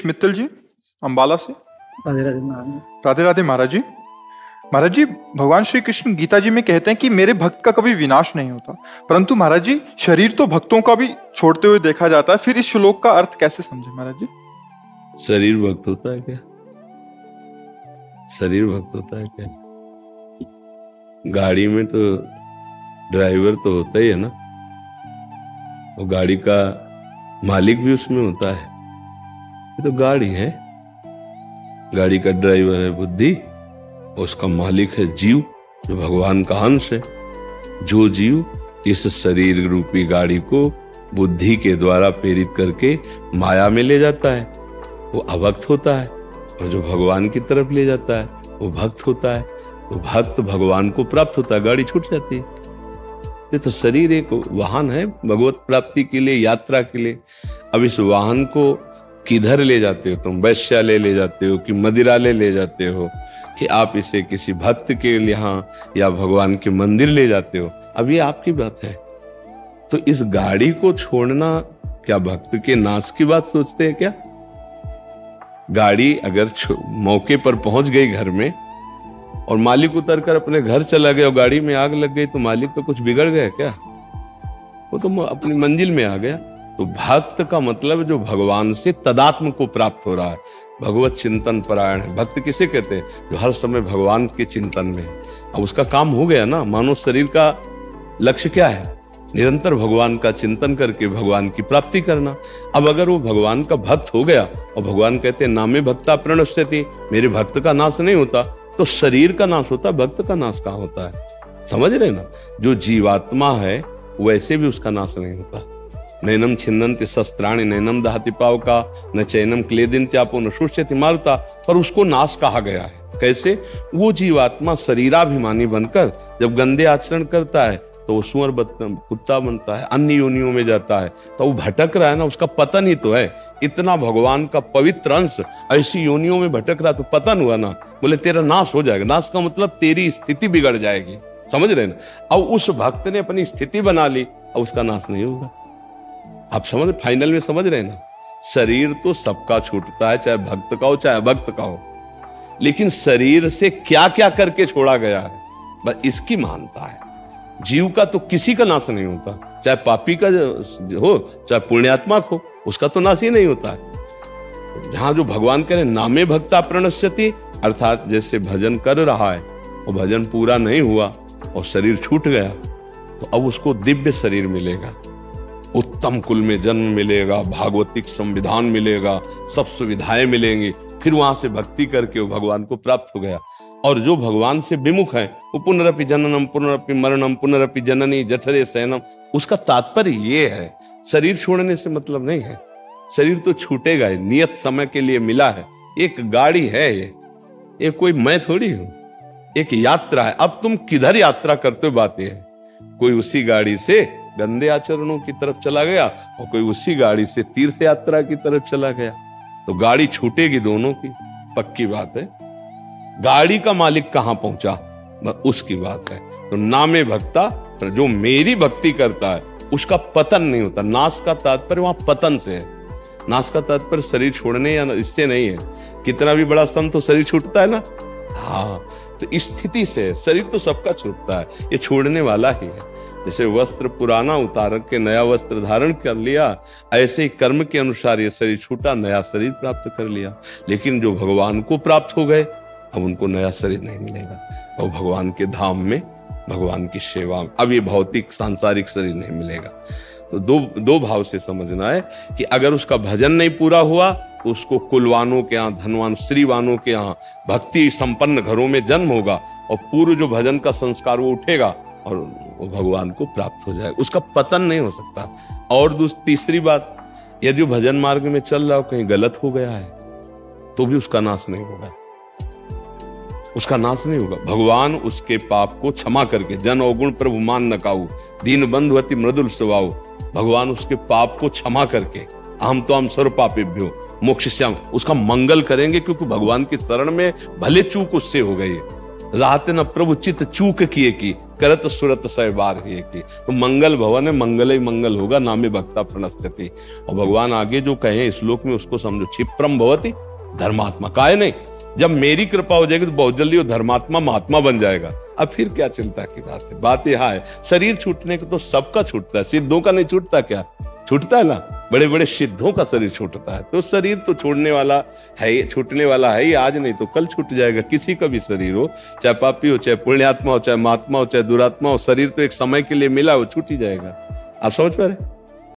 सुरेश मित्तल जी, अंबाला से। राधे राधे महाराज। राधे राधे महाराज जी। महाराज जी, भगवान श्री कृष्ण गीता जी में कहते हैं कि मेरे भक्त का कभी विनाश नहीं होता, परंतु महाराज जी शरीर तो भक्तों का भी छोड़ते हुए देखा जाता है। फिर इस श्लोक का अर्थ कैसे समझे महाराज जी? शरीर भक्त होता है क्या? शरीर भक्त होता है क्या? गाड़ी में तो ड्राइवर तो होता ही है ना, वो गाड़ी का मालिक भी उसमें होता है। ये तो गाड़ी है, गाड़ी का ड्राइवर है बुद्धि, उसका मालिक है जीव, जो भगवान का अंश है। जो जीव इस शरीर रूपी गाड़ी को बुद्धि के द्वारा प्रेरित करके माया में ले जाता है, वो अभक्त होता है, और जो भगवान की तरफ ले जाता है वो भक्त होता है। तो भक्त भगवान को प्राप्त होता है, गाड़ी छूट जाती है। ये तो शरीर एक वाहन है भगवत प्राप्ति के लिए, यात्रा के लिए। अब इस वाहन को किधर ले जाते हो तुम? वैश्यालय ले जाते हो कि मदिरालय ले जाते हो, कि आप इसे किसी भक्त के यहाँ या भगवान के मंदिर ले जाते हो? अब ये आपकी बात है। तो इस गाड़ी को छोड़ना क्या भक्त के नाश की बात सोचते हैं क्या? गाड़ी अगर मौके पर पहुंच गई घर में और मालिक उतरकर अपने घर चला गया और गाड़ी में आग लग गई, तो मालिक का कुछ बिगड़ गया क्या? वो तो अपनी मंजिल में आ गया। तो भक्त का मतलब जो भगवान से तदात्म को प्राप्त हो रहा है, भगवत चिंतन परायण है। भक्त किसे कहते हैं? जो हर समय भगवान के चिंतन में है। अब उसका काम हो गया ना। मानव शरीर का लक्ष्य क्या है? निरंतर भगवान का चिंतन करके भगवान की प्राप्ति करना। अब अगर वो भगवान का भक्त हो गया और भगवान कहते हैं नामे भक्ता प्रणश्यति, मेरे भक्त का नाश नहीं होता, तो शरीर का नाश होता, भक्त का नाश कहाँ होता है? समझ रहे ना? जो जीवात्मा है वैसे भी उसका नाश नहीं होता। नैनम छिन्नन्ति शस्त्राणि नैनम दहति पावका न चैनम क्लेदिन्त्यापो न शुष्यति मारुता, पर उसको नाश कहा गया है। कैसे? वो जीवात्मा शरीराभिमानी बनकर जब गंदे आचरण करता है तो वो सुअर कुत्ता बनता है, अन्य योनियों में जाता है, तो वो भटक रहा है ना, उसका पतन ही तो है। इतना भगवान का पवित्र अंश ऐसी योनियों में भटक रहा तो पतन हुआ ना। बोले तेरा नाश हो जाएगा। नाश का मतलब तेरी स्थिति बिगड़ जाएगी। समझ रहे ना? अब उस भक्त ने अपनी स्थिति बना ली, अब उसका नाश नहीं होगा। आप समझ, फाइनल में समझ रहे ना? शरीर तो सबका छूटता है, चाहे भक्त का हो चाहे अभक्त का हो, लेकिन शरीर से क्या क्या करके छोड़ा गया है बस इसकी मानता है। जीव का तो किसी का नाश नहीं होता, चाहे पापी का हो चाहे पुण्यात्मा हो, उसका तो नाश ही नहीं होता है। जहां जो भगवान कह रहे नामे भक्ता प्रणश्यति, अर्थात जैसे भजन कर रहा है और भजन पूरा नहीं हुआ और शरीर छूट गया, तो अब उसको दिव्य शरीर मिलेगा, उत्तम कुल में जन्म मिलेगा, भागवतिक संविधान मिलेगा, सब सुविधाएं मिलेंगी। फिर वहां से भक्ति करके वो भगवान को प्राप्त हो गया। और जो भगवान से विमुख है वो पुनरपि जननम पुनरपि मरणम पुनरपि जननी जठरे शयनम, उसका तात्पर्य ये है शरीर छोड़ने से मतलब नहीं है। शरीर तो छूटेगा ही, नियत समय के लिए मिला है। एक गाड़ी है ये कोई मैं थोड़ी हूं, एक यात्रा है। अब तुम किधर यात्रा करते हो बात ये है। कोई उसी गाड़ी से गंदे आचरणों की तरफ चला गया और कोई उसी गाड़ी से तीर्थ यात्रा की तरफ चला गया, तो गाड़ी छूटेगी दोनों की, पक्की बात है। गाड़ी का मालिक कहां पहुंचा उसकी बात है। तो नामे भक्ता, जो मेरी भक्ति करता है उसका पतन नहीं होता। नाश का तात्पर्य वहां पतन से है। नाश का तात्पर्य शरीर छोड़ने या इससे नहीं है। कितना भी बड़ा संत हो शरीर छूटता है ना, हाँ, तो स्थिति से शरीर तो सबका छूटता है, ये छोड़ने वाला ही है। जैसे वस्त्र पुराना उतार के नया वस्त्र धारण कर लिया, ऐसे ही कर्म के अनुसार ये शरीर छूटा, नया शरीर प्राप्त कर लिया। लेकिन जो भगवान को प्राप्त हो गए अब उनको नया शरीर नहीं मिलेगा, और भगवान के धाम में भगवान की सेवा में अब ये भौतिक सांसारिक शरीर नहीं मिलेगा। तो दो भाव से समझना है कि अगर उसका भजन नहीं पूरा हुआ तो उसको कुलवानों के यहाँ, धनवान श्रीवानों के यहाँ भक्ति संपन्न घरों में जन्म होगा, और पूर्व जो भजन का संस्कार वो उठेगा और वो भगवान को प्राप्त हो जाएगा। उसका पतन नहीं हो सकता। और तीसरी बात, यदि वो भजन मार्ग में चल रहा हो, कहीं गलत हो गया है, तो भी उसका नाश नहीं होगा। उसका नाश नहीं होगा। भगवान उसके पाप को क्षमा करके, जन अवगुण प्रभु मान न काऊ, दीन बंधु अति मृदुल स्वभाव, भगवान उसके पाप को क्षमा करके हम तो हम सर्व पापेभ्यो मोक्षयिष्यामि, उसका मंगल करेंगे। क्योंकि भगवान की शरण में भले चूक उससे हो गई है, रात न प्रभु चित चूक किए की करत सुरत सह बार ही की। तो मंगल भवन है, मंगल ही मंगल होगा, नामे भक्ता प्रणश्यति। और भगवान आगे जो कहे श्लोक में उसको समझो, क्षिप्रम भवति धर्मात्मा। काहे नहीं, जब मेरी कृपा हो जाएगी तो बहुत जल्दी वो धर्मात्मा महात्मा बन जाएगा। अब फिर क्या चिंता की बात है। बात यह है, शरीर छूटने को तो सबका छूटता है, सिद्धों का नहीं छूटता क्या? छूटता है ना, बड़े बड़े सिद्धों का शरीर छूटता है। तो शरीर तो छोड़ने वाला है, छूटने वाला है ही, आज नहीं तो कल छूट जाएगा। किसी का भी शरीर हो, चाहे पापी हो, चाहे पुण्यात्मा हो, चाहे महात्मा हो, चाहे दुरात्मा हो, शरीर तो एक समय के लिए मिला, वो छूट ही जाएगा। आप समझ पा रहे?